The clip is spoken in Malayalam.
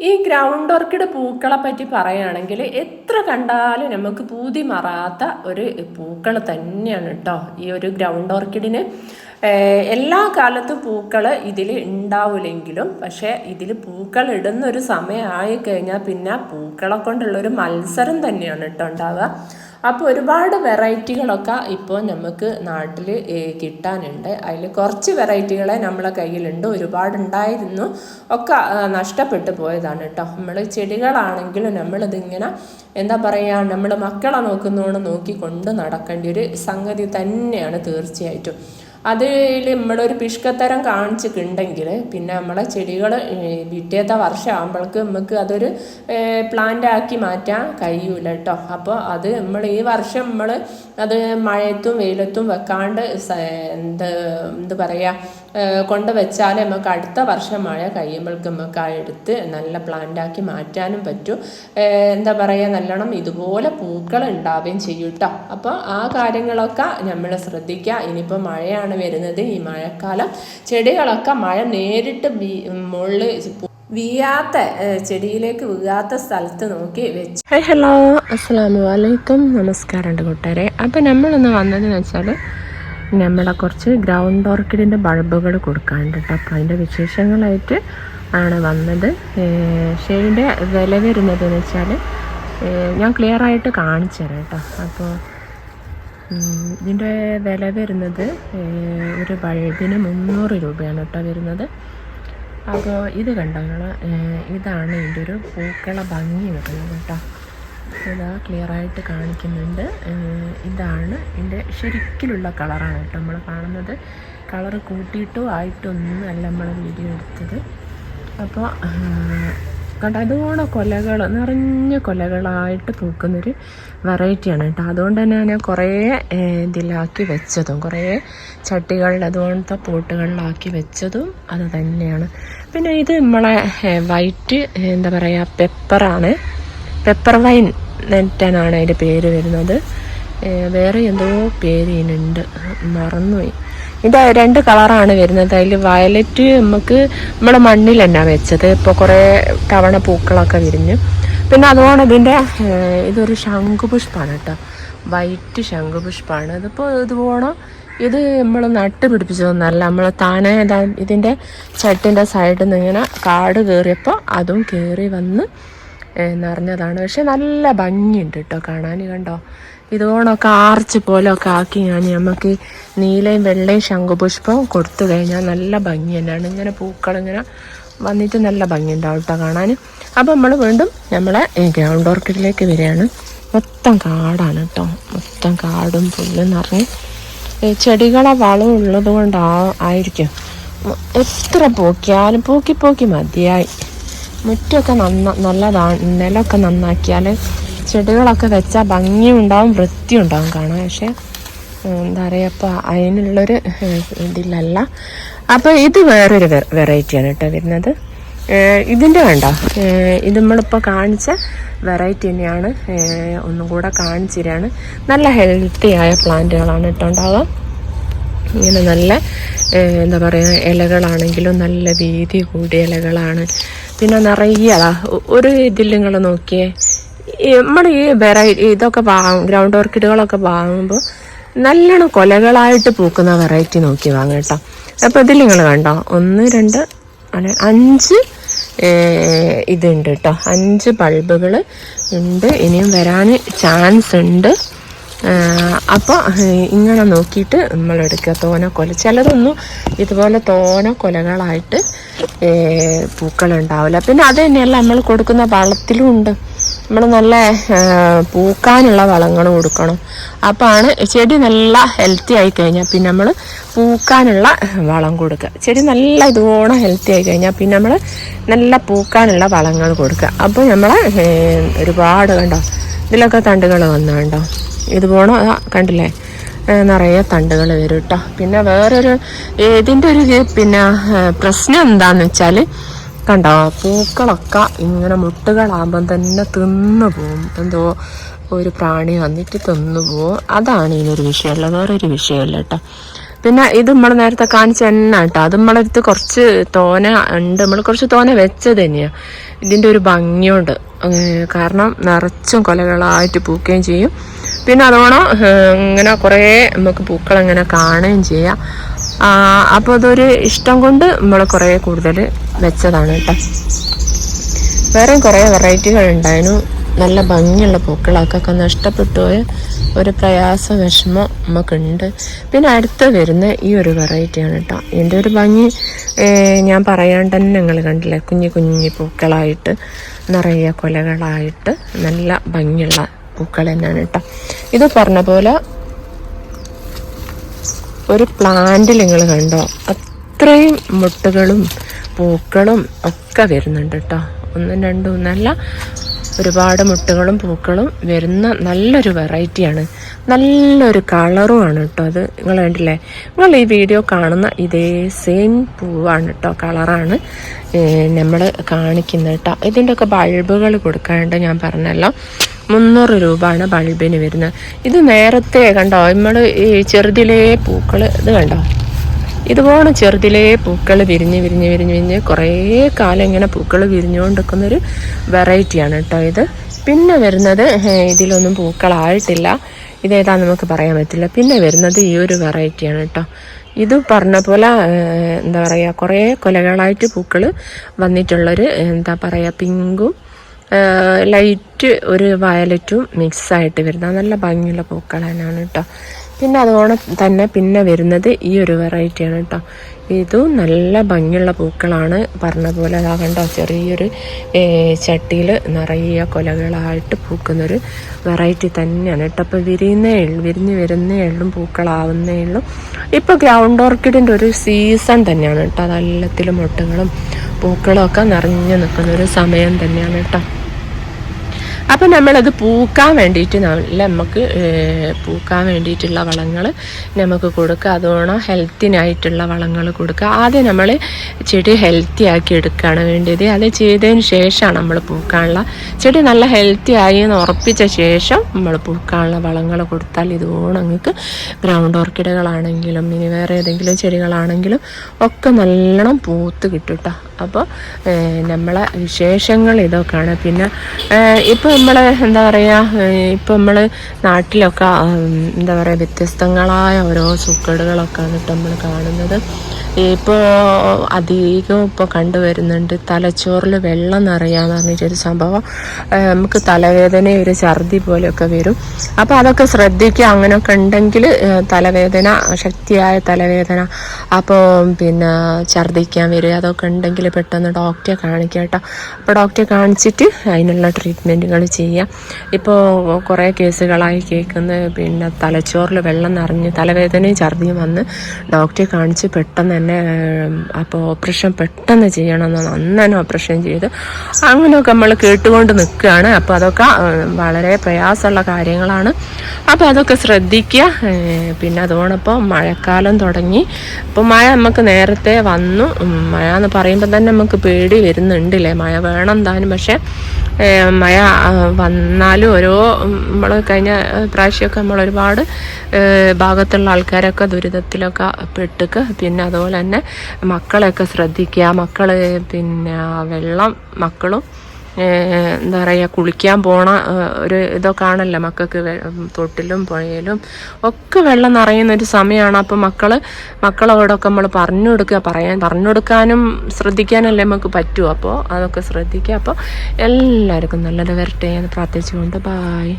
ഈ ഗ്രൗണ്ട് ഓർക്കിഡ് പൂക്കളെ പറ്റി പറയുകയാണെങ്കിൽ എത്ര കണ്ടാലും നമുക്ക് പൂതി മാറാത്ത ഒരു പൂക്കൾ തന്നെയാണ് കേട്ടോ ഈ ഒരു ഗ്രൗണ്ട് ഓർക്കിഡിന്. എല്ലാ കാലത്തും പൂക്കൾ ഇതിൽ ഉണ്ടാവില്ലെങ്കിലും പക്ഷേ ഇതിൽ പൂക്കൾ ഇടുന്നൊരു സമയമായി കഴിഞ്ഞാൽ പിന്നെ പൂക്കളെ കൊണ്ടുള്ളൊരു മത്സരം തന്നെയാണ് കേട്ടോ ഉണ്ടാവുക. അപ്പോൾ ഒരുപാട് വെറൈറ്റികളൊക്കെ ഇപ്പോൾ നമുക്ക് നാട്ടിൽ കിട്ടാനുണ്ട്. അതിൽ കുറച്ച് വെറൈറ്റികളെ നമ്മളെ കയ്യിലുണ്ട്, ഒരുപാടുണ്ടായിരുന്നു, ഒക്കെ നഷ്ടപ്പെട്ടു പോയതാണ് കേട്ടോ. നമ്മൾ ചെടികളാണെങ്കിലും നമ്മളിതിങ്ങനെ എന്താ പറയുക, നമ്മൾ മക്കളെ നോക്കുന്നോണ്ട് നോക്കി കൊണ്ട് നടക്കേണ്ട ഒരു സംഗതി തന്നെയാണ് തീർച്ചയായിട്ടും. അതിൽ നമ്മളൊരു പിഷ്കത്തരം കാണിച്ചിട്ടുണ്ടെങ്കിൽ പിന്നെ നമ്മളെ ചെടികൾ പിറ്റേത്തെ വർഷം ആകുമ്പോഴേക്ക് നമുക്ക് അതൊരു പ്ലാന്റ് ആക്കി മാറ്റാൻ കഴിയൂല കേട്ടോ. അപ്പോൾ അത് നമ്മൾ ഈ വർഷം നമ്മൾ അത് മഴയത്തും വെയിലത്തും വെക്കാണ്ട് എന്ത് പറയുക കൊണ്ട് വെച്ചാൽ നമുക്ക് അടുത്ത വർഷം മഴ കഴിയുമ്പോഴേക്ക് നമുക്ക് എടുത്ത് നല്ല പ്ലാന്റാക്കി മാറ്റാനും പറ്റും. എന്താ പറയുക, നല്ലോണം ഇതുപോലെ പൂക്കൾ ഉണ്ടാവുകയും ചെയ്യും കേട്ടോ. അപ്പോൾ ആ കാര്യങ്ങളൊക്കെ നമ്മൾ ശ്രദ്ധിക്കുക. ഇനിയിപ്പോൾ മഴയാണ് വരുന്നത്, ഈ മഴക്കാലം ചെടികളൊക്കെ മഴ നേരിട്ട് മുകളിൽ വീഴാത്ത ചെടിയിലേക്ക് വീഴാത്ത സ്ഥലത്ത് നോക്കി വെച്ച്. ഹായ്, ഹലോ, അസ്സലാമു അലൈക്കും, നമസ്കാരമുണ്ട് കൂട്ടുകാരെ. അപ്പോൾ നമ്മളിന്ന് വന്നതെന്ന് വെച്ചാൽ നമ്മളെ കുറച്ച് ഗ്രൗണ്ട് ഓർക്കിഡിൻ്റെ ബൾബുകൾ കൊടുക്കാനുണ്ട് കേട്ടോ. അപ്പോൾ അതിൻ്റെ വിശേഷങ്ങളായിട്ട് ആണ് വന്നത്. ഷെയ്ഡിൻ്റെ വില വരുന്നതെന്ന് വെച്ചാൽ ഞാൻ ക്ലിയർ ആയിട്ട് കാണിച്ചു തരാം കേട്ടോ. അപ്പോൾ ഇതിൻ്റെ വില വരുന്നത് ഒരു ബൾബിന് 300 രൂപയാണ് കേട്ടോ വരുന്നത്. അപ്പോൾ ഇത് കണ്ടോ നിങ്ങൾ, ഇതാണ് ഇതിൻ്റെ ഒരു പൂക്കള ഭംഗി വരുന്നത് കേട്ടോ. ഇതാ ക്ലിയറായിട്ട് കാണിക്കുന്നുണ്ട്. ഇതാണ് ഇതിൻ്റെ ശരിക്കിലുള്ള കളറാണ് കേട്ടോ നമ്മൾ കാണുന്നത്. കളറ് കൂട്ടിയിട്ടും ആയിട്ടൊന്നും അല്ല നമ്മൾ വീഡിയോ എടുത്തത്. അപ്പോൾ കണ്ട അതുകൊണ്ട് കൊലകൾ നിറഞ്ഞ കൊലകളായിട്ട് പൂക്കുന്നൊരു വെറൈറ്റിയാണ് കേട്ടോ. അതുകൊണ്ട് തന്നെ ഞാൻ കുറേ ഇതിലാക്കി വെച്ചതും കുറേ ചട്ടികളിൽ അതുപോലത്തെ പോട്ടുകളിലാക്കി വെച്ചതും അത് തന്നെയാണ്. പിന്നെ ഇത് നമ്മളെ വൈറ്റ് എന്താ പറയുക പെപ്പറാണ്, പെപ്പർ വൈൻ നെറ്റനാണ് അതിൻ്റെ പേര് വരുന്നത്. വേറെ എന്തോ പേര് ഇതിനുണ്ട്, മറന്നുപോയി. ഇത് 2 കളറാണ് വരുന്നത്. അതിൽ വയലറ്റ് നമുക്ക് നമ്മുടെ മണ്ണിൽ തന്നെ വെച്ചത്, ഇപ്പോൾ കുറേ തവണ പൂക്കളൊക്കെ വിരിഞ്ഞു. പിന്നെ അതുകൊണ്ട് ഇതിൻ്റെ ഇതൊരു ശംഖുപുഷ്പമാണ് കേട്ടോ, വൈറ്റ് ശംഖുപുഷ്പമാണ്. ഇതിപ്പോൾ ഇതുപോലെ ഇത് നമ്മൾ നട്ട് പിടിപ്പിച്ചതൊന്നല്ല, നമ്മൾ താനെ ഇതിൻ്റെ ചട്ടിൻ്റെ സൈഡിൽ നിന്ന് ഇങ്ങനെ കാട് കയറിയപ്പോൾ അതും കയറി വന്ന് നിറഞ്ഞതാണ്. പക്ഷെ നല്ല ഭംഗിയുണ്ട് കേട്ടോ കാണാൻ. കണ്ടോ, ഇതുകൊണ്ടൊക്കെ ആർച്ച് പോലെയൊക്കെ ആക്കി ഞാൻ നമുക്ക് നീലയും വെള്ളയും ശംഖുപുഷ്പം കൊടുത്തു കഴിഞ്ഞാൽ നല്ല ഭംഗി തന്നെയാണ്. ഇങ്ങനെ പൂക്കളിങ്ങനെ വന്നിട്ട് നല്ല ഭംഗി ഉണ്ടാവും കേട്ടോ കാണാൻ. അപ്പോൾ നമ്മൾ വീണ്ടും നമ്മളെ ഗ്രൗണ്ട് ഓർക്കിഡിലേക്ക് വരികയാണ്. മൊത്തം കാടാണ് കേട്ടോ, മൊത്തം കാടും പുല്ലും നിറഞ്ഞ് ചെടികളെ വളം ഉള്ളത് കൊണ്ടായിരിക്കും എത്ര പോക്കിയാലും പോക്കി മതിയായി. മുറ്റമൊക്കെ നല്ലതാണ്, നിലമൊക്കെ നന്നാക്കിയാൽ ചെടികളൊക്കെ വെച്ചാൽ ഭംഗിയും ഉണ്ടാവും വൃത്തിയും ഉണ്ടാവും കാണാൻ. പക്ഷേ എന്താ പറയുക, അപ്പോൾ അതിനുള്ളൊരു ഇതിലല്ല. അപ്പോൾ ഇത് വേറൊരു വെറൈറ്റിയാണ് കേട്ടോ വരുന്നത്. ഇതിൻ്റെ വേണ്ട, ഇത് നമ്മളിപ്പോൾ കാണിച്ച വെറൈറ്റി തന്നെയാണ്. ഒന്നും കൂടെ കാണിച്ചിരാണ്. നല്ല ഹെൽത്തി ആയ പ്ലാന്റുകളാണ് കേട്ടോ ഉണ്ടാവുക. ഇങ്ങനെ നല്ല എന്താ പറയുക, ഇലകളാണെങ്കിലും നല്ല വീതി കൂടിയ ഇലകളാണ്. പിന്നെ നിറയെ ഒരു ഇതിൽ നിങ്ങൾ നോക്കിയേ, നമ്മൾ ഈ വെറൈറ്റി ഇതൊക്കെ ഗ്രൗണ്ട് ഓർക്കിഡുകളൊക്കെ വാങ്ങുമ്പോൾ നല്ലോണം കൊലകളായിട്ട് പൂക്കുന്ന വെറൈറ്റി നോക്കി വാങ്ങും കേട്ടോ. അപ്പോൾ ഇതിൽ നിങ്ങൾ കണ്ടോ 1 2 5 ഇതുണ്ട് കേട്ടോ, 5 ബൾബുകൾ ഉണ്ട്. ഇനിയും വരാൻ ചാൻസ് ഉണ്ട്. അപ്പോൾ ഇങ്ങനെ നോക്കിയിട്ട് നമ്മളെടുക്കുക. ചിലതൊന്നും ഇതുപോലെ കൊലകളായിട്ട് പൂക്കളുണ്ടാവില്ല. പിന്നെ അത് തന്നെയല്ല, നമ്മൾ കൊടുക്കുന്ന വളത്തിലും ഉണ്ട്. നമ്മൾ നല്ല പൂക്കാനുള്ള വളങ്ങൾ കൊടുക്കണം. അപ്പോഴാണ് ചെടി നല്ല ഹെൽത്തി ആയി കഴിഞ്ഞാൽ പിന്നെ നമ്മൾ പൂക്കാനുള്ള വളം കൊടുക്കുക. ചെടി നല്ല ഇതുപോലെ ഹെൽത്തി ആയി കഴിഞ്ഞാൽ പിന്നെ നമ്മൾ നല്ല പൂക്കാനുള്ള വളങ്ങൾ കൊടുക്കുക. അപ്പോൾ നമ്മളെ ഒരുപാട് കണ്ടോ, ഇതിലൊക്കെ തണ്ടുകൾ വന്നുണ്ടോ, ഇതുപോലെ കണ്ടില്ലേ, നിറയെ തണ്ടുകൾ വരും കേട്ടോ. പിന്നെ വേറൊരു ഇതിൻ്റെ ഒരു പിന്നെ പ്രശ്നം എന്താണെന്ന് വെച്ചാൽ കണ്ടോ, പൂക്കളൊക്കെ ഇങ്ങനെ മുട്ടുകളാകുമ്പം തന്നെ തിന്നു പോവും. എന്തോ ഒരു പ്രാണി വന്നിട്ട് തിന്നു പോവും. അതാണ് ഇതിനൊരു വിഷയമല്ല, വേറൊരു വിഷയമല്ല കേട്ടോ. പിന്നെ ഇത് നമ്മൾ നേരത്തെ കാണിച്ച എണ്ണ കേട്ടോ, അത് നമ്മളടുത്ത് കുറച്ച് തോന ഉണ്ട്, നമ്മൾ കുറച്ച് തോന വെച്ചത് തന്നെയാണ്. ഇതിൻ്റെ ഒരു ഭംഗിയുണ്ട്, കാരണം നിറച്ചും കൊലകളായിട്ട് പൂക്കുകയും ചെയ്യും. പിന്നെ അതോണം ഇങ്ങനെ കുറേ നമുക്ക് പൂക്കളിങ്ങനെ കാണുകയും ചെയ്യാം. അപ്പോൾ അതൊരു ഇഷ്ടം കൊണ്ട് നമ്മൾ കുറേ കൂടുതൽ വെച്ചതാണ് കേട്ടോ. വേറെയും കുറേ വെറൈറ്റികൾ ഉണ്ടായിരുന്നു, നല്ല ഭംഗിയുള്ള പൂക്കളൊക്കെ നഷ്ടപ്പെട്ടു പോയ ഒരു പ്രയാസ വിഷമം നമുക്കുണ്ട്. പിന്നെ അടുത്ത് വരുന്ന ഈ ഒരു വെറൈറ്റിയാണ് കേട്ടോ. ഇതിൻ്റെ ഒരു ഭംഗി ഞാൻ പറയാണ്ട് തന്നെ നിങ്ങൾ കണ്ടില്ലേ, കുഞ്ഞു കുഞ്ഞു പൂക്കളായിട്ട് നിറയെ കൊലകളായിട്ട് നല്ല ഭംഗിയുള്ള പൂക്കൾ തന്നെയാണ് കേട്ടോ. ഇത് പറഞ്ഞ പോലെ ഒരു പ്ലാന്റിൽ നിങ്ങൾ കണ്ടോ, അത്രയും മുട്ടുകളും പൂക്കളും ഒക്കെ വരുന്നുണ്ട് കേട്ടോ. ഒന്നും രണ്ടും ഒന്നല്ല, ഒരുപാട് മുട്ടുകളും പൂക്കളും വരുന്ന നല്ലൊരു വെറൈറ്റിയാണ്, നല്ലൊരു കളറുമാണ് കേട്ടോ. അത് നിങ്ങൾ കണ്ടില്ലേ, നിങ്ങൾ ഈ വീഡിയോ കാണുന്ന ഇതേ സെയിം പൂവാണ് കേട്ടോ, കളറാണ് നമ്മൾ കാണിക്കുന്നത് കേട്ടോ. ഇതിൻ്റെയൊക്കെ ബൾബുകൾ കൊടുക്കാണ്ട് ഞാൻ പറഞ്ഞല്ലോ, 300 രൂപയാണ് ബൾബിന് വരുന്നത്. ഇത് നേരത്തെ കണ്ടോ, നമ്മൾ ഈ ചെറുതിലേ പൂക്കൾ ഇത് കണ്ടോ, ഇതുപോലെ ചെറുതിലേ പൂക്കൾ വിരിഞ്ഞ് കുറേ കാലം ഇങ്ങനെ പൂക്കൾ വിരിഞ്ഞുകൊണ്ടിരിക്കുന്നൊരു വെറൈറ്റിയാണ് കേട്ടോ ഇത്. പിന്നെ വരുന്നത് ഇതിലൊന്നും പൂക്കളായിട്ടില്ല, ഇതേതാന്ന് നമുക്ക് പറയാൻ പറ്റില്ല. പിന്നെ വരുന്നത് ഈ ഒരു വെറൈറ്റിയാണ് കേട്ടോ. ഇത് പറഞ്ഞ പോലെ എന്താ പറയുക, കുറേ കൊലകളായിട്ട് പൂക്കൾ വന്നിട്ടുള്ളൊരു എന്താ പറയുക, പിങ്കും ലൈറ്റ് ഒരു വയലറ്റും മിക്സായിട്ട് വരുന്ന നല്ല ഭംഗിയുള്ള പൂക്കൾ തന്നെയാണ് കേട്ടോ. പിന്നെ അതുപോലെ തന്നെ പിന്നെ വരുന്നത് ഈ ഒരു വെറൈറ്റിയാണ് കേട്ടോ. ഇതും നല്ല ഭംഗിയുള്ള പൂക്കളാണ്. പറഞ്ഞ പോലെ അതാ കണ്ടോ, ചെറിയൊരു ചട്ടിയിൽ നിറയെ കൊലകളായിട്ട് പൂക്കുന്നൊരു വെറൈറ്റി തന്നെയാണ് കേട്ടോ. അപ്പോൾ വിരിഞ്ഞ് വരുന്നേ ഉള്ളും പൂക്കളാവുന്നേ ഉള്ളൂ. ഇപ്പോൾ ഗ്രൗണ്ട് ഓർക്കിഡിൻ്റെ ഒരു സീസൺ തന്നെയാണ് കേട്ടോ. അതെല്ലാത്തിലും മുട്ടുകളും പൂക്കളും ഒക്കെ നിറഞ്ഞു നിൽക്കുന്നൊരു സമയം തന്നെയാണ് കേട്ടോ. അപ്പം നമ്മളത് പൂക്കാൻ വേണ്ടിയിട്ട് നമുക്ക് പൂക്കാൻ വേണ്ടിയിട്ടുള്ള വളങ്ങൾ നമുക്ക് കൊടുക്കുക. അതുകൊണ്ട് ഹെൽത്തിനായിട്ടുള്ള വളങ്ങൾ കൊടുക്കുക. ആദ്യം നമ്മൾ ചെടി ഹെൽത്തി ആക്കി എടുക്കുകയാണ് വേണ്ടത്. അത് ചെയ്തതിന് ശേഷമാണ് നമ്മൾ പൂക്കാനുള്ള, ചെടി നല്ല ഹെൽത്തി ആയി എന്ന് ഉറപ്പിച്ച ശേഷം നമ്മൾ പൂക്കാനുള്ള വളങ്ങൾ കൊടുത്താൽ ഇതുകൊണ്ട് നിങ്ങൾക്ക് ഗ്രൗണ്ട് ഓർക്കിഡുകളാണെങ്കിലും ഇനി വേറെ ഏതെങ്കിലും ചെടികളാണെങ്കിലും ഒക്കെ നല്ലോണം പൂത്ത് കിട്ടും കേട്ടോ. അപ്പോൾ നമ്മളെ വിശേഷങ്ങൾ ഇതൊക്കെയാണ്. പിന്നെ ഇപ്പോൾ നമ്മൾ എന്താ പറയുക, ഇപ്പോൾ നമ്മൾ നാട്ടിലൊക്കെ എന്താ പറയുക, വ്യത്യസ്തങ്ങളായ ഓരോ സൂക്കേടുകളൊക്കെയാണ് കേട്ടോ നമ്മൾ കാണുന്നത്. ഇപ്പോൾ അധികം ഇപ്പോൾ കണ്ടുവരുന്നുണ്ട് തലച്ചോറിൽ വെള്ളം നിറയാന്ന് പറഞ്ഞിട്ടൊരു സംഭവം. നമുക്ക് തലവേദന, ഒരു ഛർദി പോലെയൊക്കെ വരും. അപ്പോൾ അതൊക്കെ ശ്രദ്ധിക്കുക. അങ്ങനെയൊക്കെ ഉണ്ടെങ്കിൽ തലവേദന, ശക്തിയായ തലവേദന, അപ്പോൾ പിന്നെ ഛർദിക്കാൻ വരിക, അതൊക്കെ ഉണ്ടെങ്കിൽ പെട്ടെന്ന് ഡോക്ടറെ കാണിക്കുക കേട്ടോ. അപ്പോൾ ഡോക്ടറെ കാണിച്ചിട്ട് അതിനുള്ള ട്രീറ്റ്മെൻറ്റുകൾ ചെയ്യുക. ഇപ്പോൾ കുറേ കേസുകളായി കേൾക്കുന്നത് പിന്നെ തലച്ചോറിൽ വെള്ളം നിറഞ്ഞ് തലവേദനയും ഛർദിയും വന്ന് ഡോക്ടറെ കാണിച്ച് പെട്ടെന്ന് തന്നെ അപ്പോൾ ഓപ്പറേഷൻ പെട്ടെന്ന് ചെയ്യണമെന്ന് അന്ന് ഓപ്പറേഷൻ ചെയ്ത് അങ്ങനെയൊക്കെ നമ്മൾ കേട്ടുകൊണ്ട് നിൽക്കുകയാണ്. അപ്പോൾ അതൊക്കെ വളരെ പ്രയാസമുള്ള കാര്യങ്ങളാണ്. അപ്പോൾ അതൊക്കെ ശ്രദ്ധിക്കുക. പിന്നെ അതോടൊപ്പം മഴക്കാലം തുടങ്ങി. ഇപ്പോൾ മഴ നമുക്ക് നേരത്തെ വന്നു. മഴ എന്ന് പറയുമ്പോൾ തന്നെ നമുക്ക് പേടി വരുന്നുണ്ടല്ലേ, മഴ വേണം താനും. പക്ഷേ മഴ വന്നാലും നമ്മൾ കഴിഞ്ഞ പ്രാവശ്യമൊക്കെ നമ്മൾ ഒരുപാട് ഭാഗത്തുള്ള ആൾക്കാരൊക്കെ ദുരിതത്തിലൊക്കെ പെട്ടുക. പിന്നെ അതുപോലെ തന്നെ മക്കളെയൊക്കെ ശ്രദ്ധിക്കുക. മക്കൾ പിന്നെ മക്കളും എന്താ പറയുക, കുളിക്കാൻ പോണ ഒരു ഇതൊക്കെ ആണല്ലോ മക്കൾക്ക്. തൊട്ടിലും പുഴയിലും ഒക്കെ വെള്ളം നിറയുന്നൊരു സമയമാണ്. അപ്പോൾ മക്കളോടൊക്കെ നമ്മൾ പറഞ്ഞു കൊടുക്കാനും ശ്രദ്ധിക്കാനല്ലേ നമുക്ക് പറ്റുമോ. അപ്പോൾ അതൊക്കെ ശ്രദ്ധിക്കുക. അപ്പോൾ എല്ലാവർക്കും നല്ലത് വരട്ടെ എന്ന് പ്രാർത്ഥിച്ചുകൊണ്ട് ബായ്.